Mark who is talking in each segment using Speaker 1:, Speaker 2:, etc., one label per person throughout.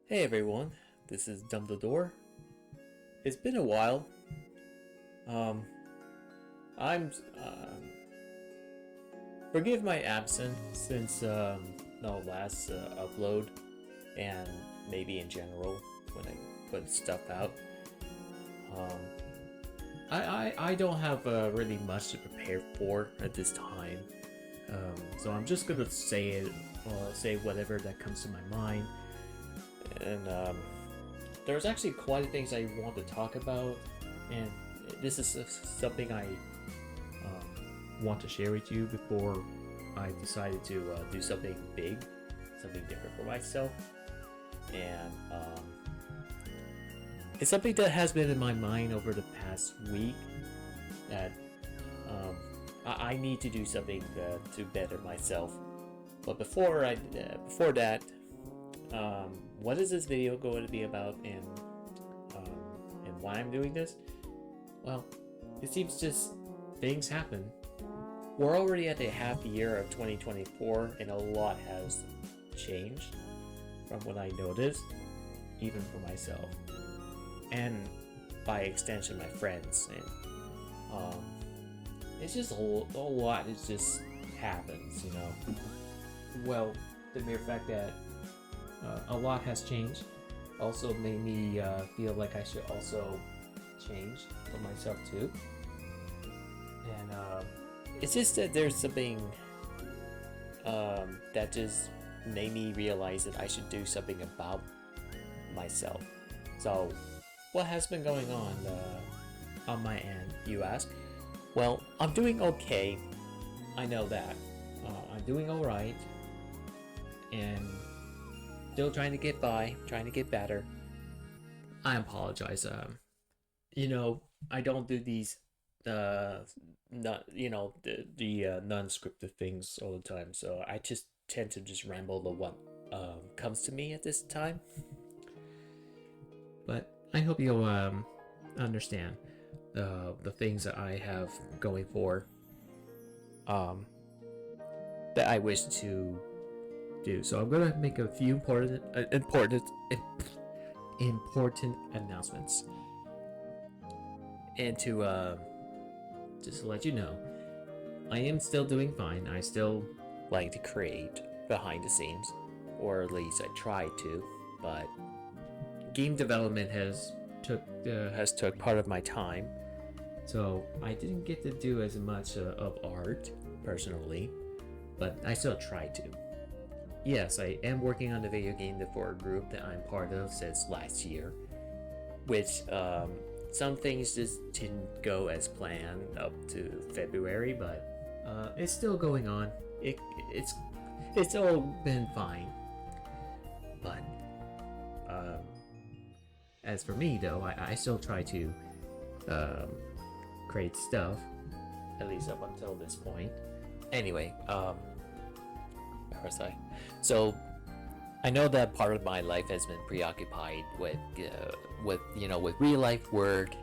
Speaker 1: Hey everyone, this is Dumbledore. It's been a while. Um, I'm forgive my absence since no last upload, and maybe in general when I put stuff out. Um, I don't have really much to prepare for at this time. So I'm just gonna say it, say whatever that comes to my mind, and there's actually quite a things I want to talk about, and this is something I want to share with you before I decided to do something big, something different for myself, and it's something that has been in my mind over the past week that um, I need to do something to better myself. But before that, what is this video going to be about, and why I'm doing this? Well, it seems just things happen. We're already at the half year of 2024, and a lot has changed from what I noticed, even for myself, and by extension, my friends. And um, it's just a lot. It just happens, you know. Well, the mere fact that a lot has changed also made me feel like I should also change for myself too. And it's just that there's something that just made me realize that I should do something about myself. So, what has been going on my end, you ask? Well, I'm doing okay. I know that. I'm doing alright. And still trying to get by, trying to get better. I apologize. I don't do these not the non-scripted things all the time, so I just tend to just ramble the what comes to me at this time. But I hope you'll understand the things that I have going for, um, that I wish to do. So I'm gonna make a few important announcements, and to just to let you know, I am still doing fine. I still like to create behind the scenes, or at least I try to. But game development has took part of my time, so I didn't get to do as much of art personally. But I still try to. Yes, I am working on the video game for a group that I'm part of since last year, which some things just didn't go as planned up to February, but it's still going on. It's all been fine. But um, as for me, though, I still try to um, create stuff, at least up until this point. Anyway, where was I? So I know that part of my life has been preoccupied with real life work,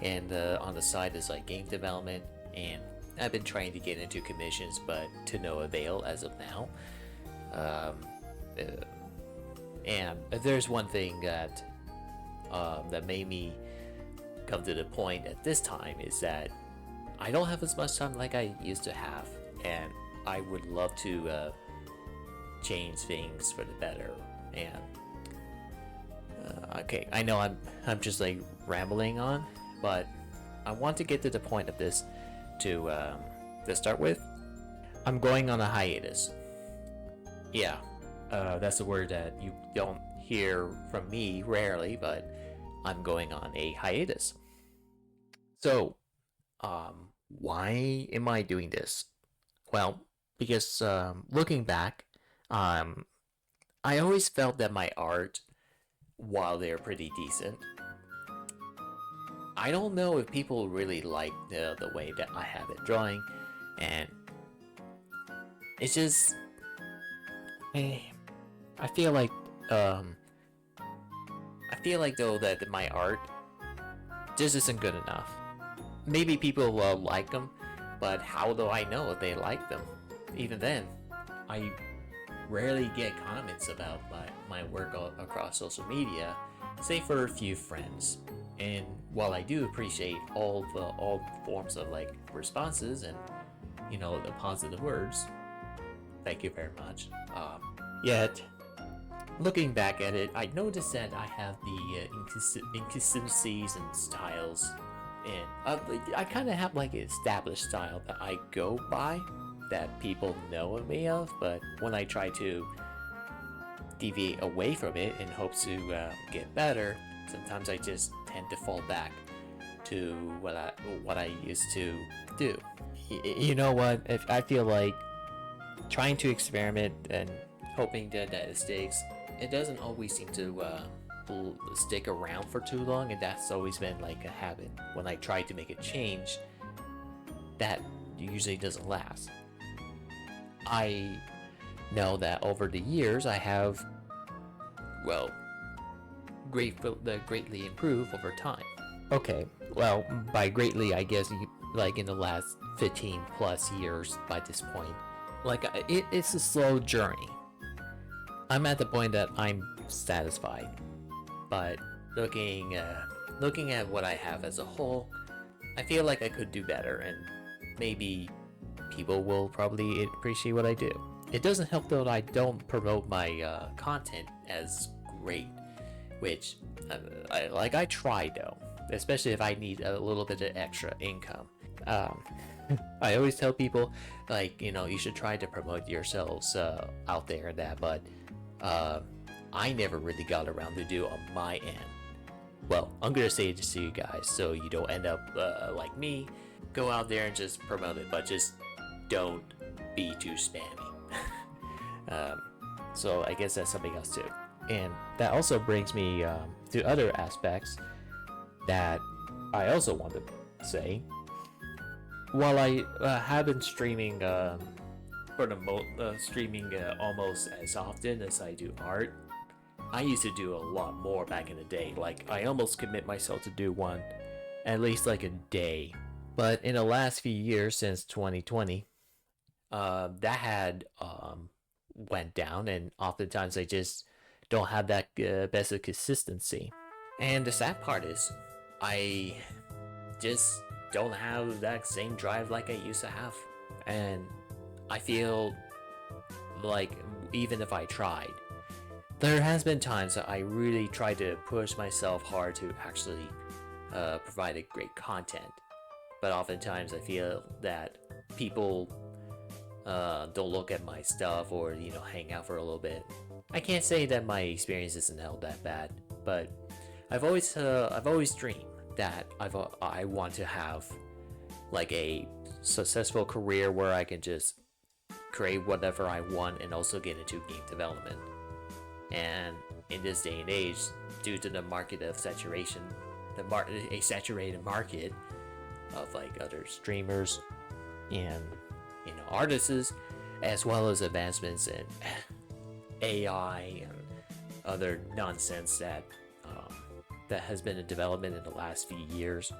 Speaker 1: and on the side is like game development, and I've been trying to get into commissions, but to no avail as of now. Um, uh, and there's one thing that made me come to the point at this time is that I don't have as much time like I used to have, and I would love to change things for the better. And okay, I know I'm just like rambling on, but I want to get to the point of this to start with. I'm going on a hiatus. Yeah, that's a word that you don't hear from me rarely, but I'm going on a hiatus. So, why am I doing this? Well, because looking back, um, I always felt that my art, while they're pretty decent, I don't know if people really like the way that I have it drawing, and it's just I, I feel like um, I feel like though that my art just isn't good enough. Maybe people will like them, but how do I know if they like them? Even then, I rarely get comments about my work across social media, save for a few friends. And while I do appreciate all forms of like responses and the positive words, thank you very much. Yet, looking back at it, I noticed that I have the inconsistencies and styles, and I kind of have like an established style that I go by that people know of me of, but when I try to deviate away from it in hopes to get better, sometimes I just tend to fall back to what I used to do. You know what? If I feel like trying to experiment and hoping that it sticks, it doesn't always seem to stick around for too long, and that's always been like a habit. When I try to make a change, that usually doesn't last. I know that over the years I have, well, greatly improved over time. Okay, well, by greatly, I guess like in the last 15 plus years by this point. Like, it's a slow journey. I'm at the point that I'm satisfied, but looking at what I have as a whole, I feel like I could do better, and maybe people will probably appreciate what I do. It doesn't help though that I don't promote my content as great, which I try though, especially if I need a little bit of extra income. I always tell people, like, you should try to promote yourselves out there and that, but I never really got around to do on my end. Well, I'm gonna say this to you guys so you don't end up like me, go out there and just promote it, but just don't be too spammy. So I guess that's something else too. And that also brings me to other aspects that I also want to say. While I have been streaming streaming almost as often as I do art, I used to do a lot more back in the day. Like, I almost commit myself to do one at least like a day. But in the last few years since 2020, that had went down, and oftentimes I just don't have that best of consistency. And the sad part is, I just don't have that same drive like I used to have. And I feel like even if I tried, there has been times that I really tried to push myself hard to actually provide a great content. But oftentimes I feel that people don't look at my stuff or hang out for a little bit. I can't say that my experience isn't held that bad, but I've always dreamed that I want to have like a successful career where I can just create whatever I want and also get into game development. And in this day and age, due to the market of saturation, a saturated market of like other streamers and artists, as well as advancements in AI and other nonsense that has been in development in the last few years,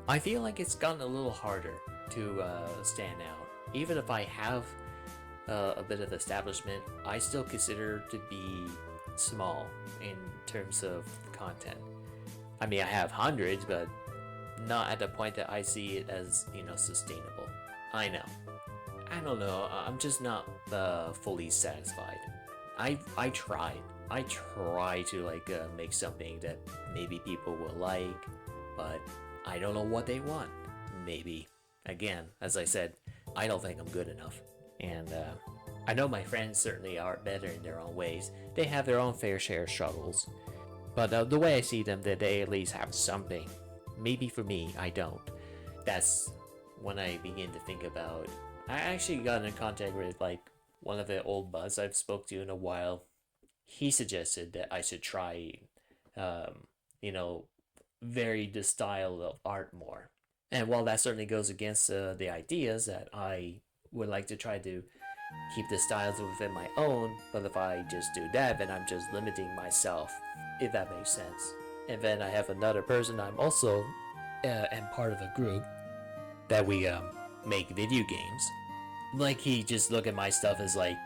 Speaker 1: I feel like it's gotten a little harder to stand out. Even if I have a bit of establishment, I still consider to be small in terms of content. I mean, I have hundreds, but not at the point that I see it as sustainable. I know. I don't know. I'm just not fully satisfied. I tried. I try to like make something that maybe people will like, but I don't know what they want. Maybe, again, as I said, I don't think I'm good enough. And I know my friends certainly are better in their own ways. They have their own fair share of struggles. But the way I see them, that they at least have something. Maybe for me, I don't. That's when I begin to think about. I actually got in contact with like one of the old buds I've spoke to in a while. He suggested that I should try, vary the style of art more. And while that certainly goes against the ideas that I would like to try to keep the styles within my own, but if I just do that, then I'm just limiting myself, if that makes sense. And then I have another person, I'm also am part of a group that we make video games. Like, he just look at my stuff as like,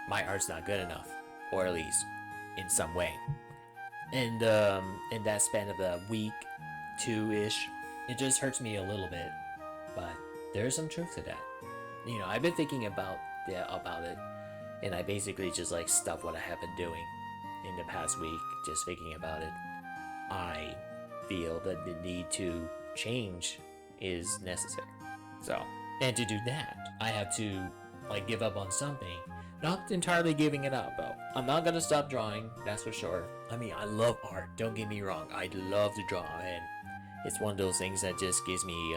Speaker 1: my art's not good enough, or at least in some way. And in that span of a week, two-ish, it just hurts me a little bit. But there's some truth to that. You know, I've been thinking about it, and I basically just like stuff what I have been doing in the past week, just thinking about it. I feel that the need to change is necessary. So, and to do that, I have to like give up on something. Not entirely giving it up, though. I'm not gonna stop drawing, that's for sure. I mean, I love art. Don't get me wrong. I love to draw, and it's one of those things that just gives me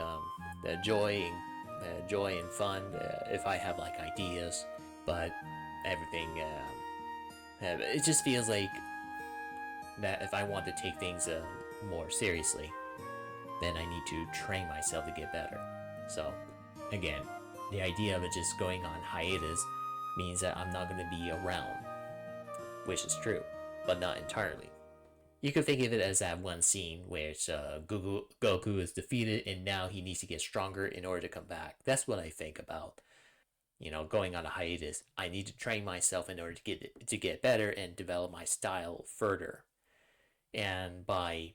Speaker 1: the joy and fun if I have like ideas. But everything, it just feels like that if I want to take things more seriously, then I need to train myself to get better. So, again, the idea of it just going on hiatus means that I'm not going to be around, which is true, but not entirely. You could think of it as that one scene where it's, Goku is defeated and now he needs to get stronger in order to come back. That's what I think about. You know, going on a hiatus. I need to train myself in order to get better and develop my style further. And by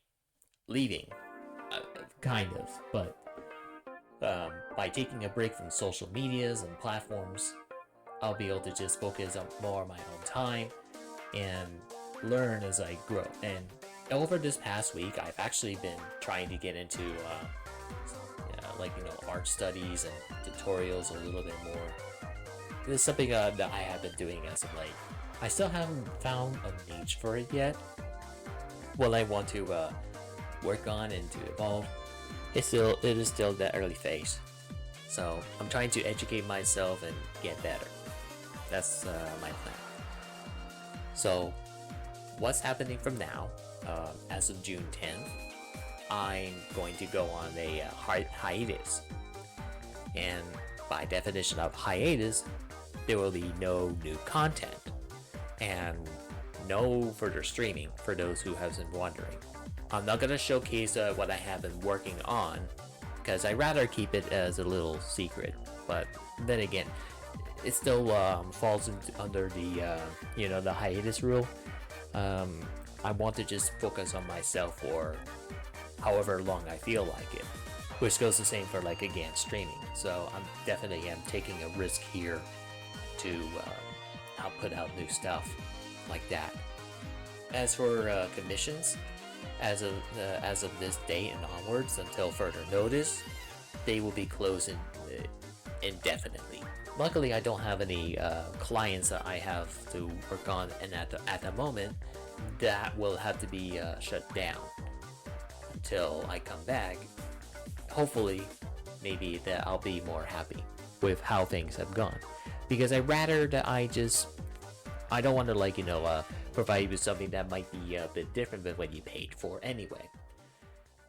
Speaker 1: leaving, kind of, but by taking a break from social medias and platforms, I'll be able to just focus on more on my own time and learn as I grow. And over this past week, I've actually been trying to get into art studies and tutorials a little bit more. This is something that I have been doing as of late. I still haven't found a niche for it yet. What I want to work on and to evolve, it is still that early phase. So I'm trying to educate myself and get better. That's my plan. So what's happening from now, as of June 10th, I'm going to go on a hiatus. And by definition of hiatus, there will be no new content and no further streaming for those who have been wondering. I'm not going to showcase what I have been working on because I'd rather keep it as a little secret. But then again, it still falls under the hiatus rule. I want to just focus on myself for however long I feel like it, which goes the same for streaming. So I'm definitely taking a risk here to put out new stuff like that. As for commissions, as of this date and onwards until further notice, they will be closed indefinitely. Luckily, I don't have any clients that I have to work on, and at the moment, that will have to be shut down until I come back. Hopefully, maybe that I'll be more happy with how things have gone, because I rather that I don't want to provide you with something that might be a bit different than what you paid for anyway.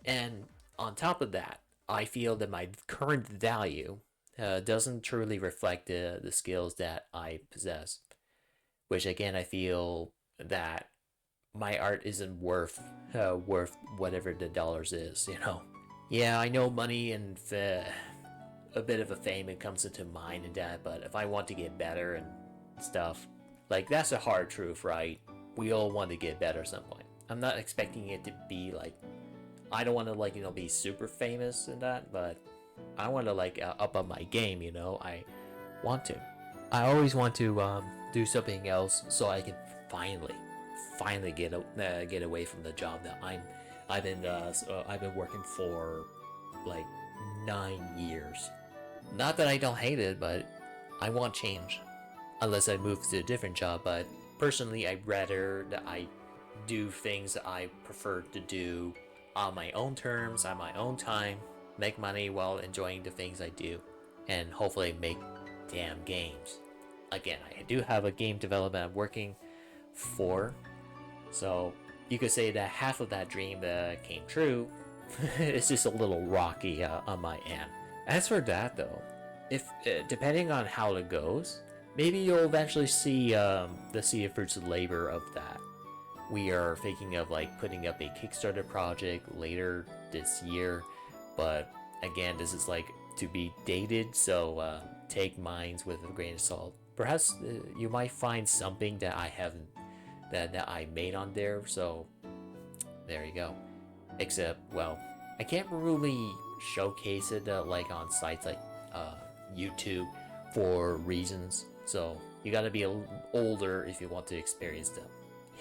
Speaker 1: And on top of that, I feel that my current value doesn't truly reflect the skills that I possess, which again, I feel that my art isn't worth whatever the dollars is, you know. Yeah, I know money and a bit of a fame it comes into mind and that, but if I want to get better and stuff, that's a hard truth, right? We all want to get better some point. I'm not expecting it to be I don't want to be super famous and that, but I want to up on my game, you know. I want to. I always want to do something else so I can finally get away from the job that I've been working for 9 years. Not that I don't hate it, but I want change. Unless I move to a different job, but personally, I'd rather that I do things that I prefer to do on my own terms, on my own time, make money while enjoying the things I do, and hopefully make damn games. Again, I do have a game development I'm working for, so you could say that half of that dream came true. It's just a little rocky on my end. As for that though, if depending on how it goes, maybe you'll eventually see the fruits of labor of that. We are thinking of putting up a Kickstarter project later this year, but again, this is to be dated, so take minds with a grain of salt. perhaps you might find something that I haven't that I made on there. So there you go. Except, well, I can't really showcase it like on sites like YouTube for reasons. So you gotta be older if you want to experience them.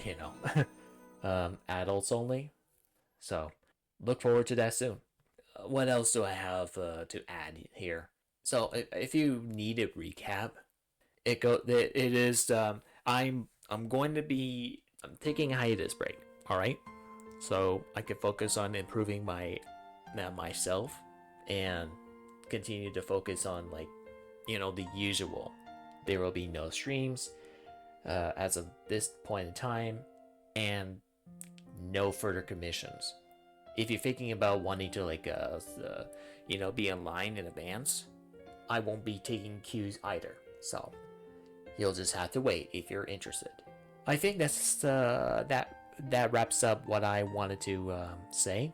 Speaker 1: You know, adults only. So look forward to that soon. What else do I have to add here? So if you need a recap, it is I'm going to be I'm taking a hiatus break. All right, so I can focus on improving myself and continue to focus on, like, the usual. There will be no streams as of this point in time, and no further commissions. If you're thinking about wanting to, like, be online in advance, I won't be taking cues either. So you'll just have to wait if you're interested. I think that wraps up what I wanted to say.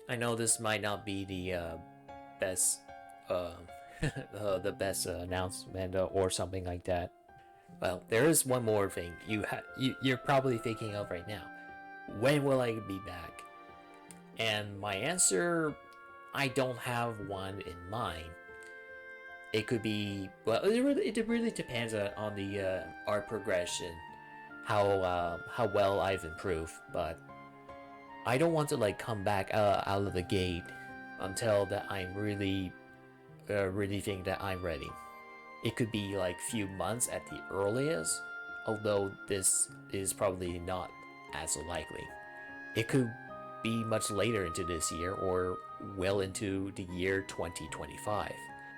Speaker 1: I know this might not be the best the best announcement or something like that. Well, there is one more thing you're probably thinking of right now. When will I be back? And my answer, I don't have one in mind. It could be, well, it really depends on the art progression, how well I've improved. But I don't want to, like, come back out of the gate until that I'm really think that I'm ready. It could be like few months at the earliest, although this is probably not as likely. It could be much later into this year or well into the year 2025.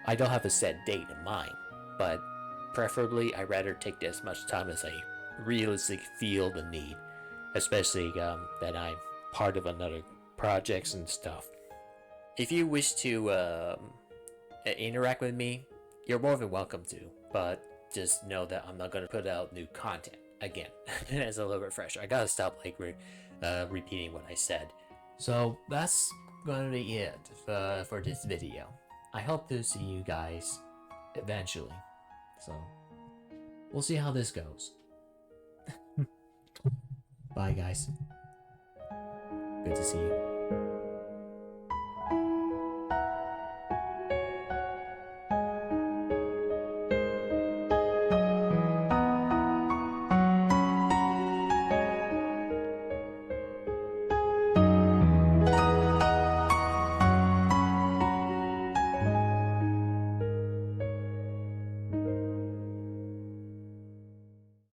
Speaker 1: I don't have a set date in mind, but preferably I'd rather take as much time as I realistically feel the need, especially that I'm part of another projects and stuff. If you wish to interact with me, you're more than welcome to, but just know that I'm not gonna put out new content again. As a little refresher, I gotta stop repeating what I said. So that's gonna be it for this video. I hope to see you guys eventually. So we'll see how this goes. Bye, guys. Good to see you.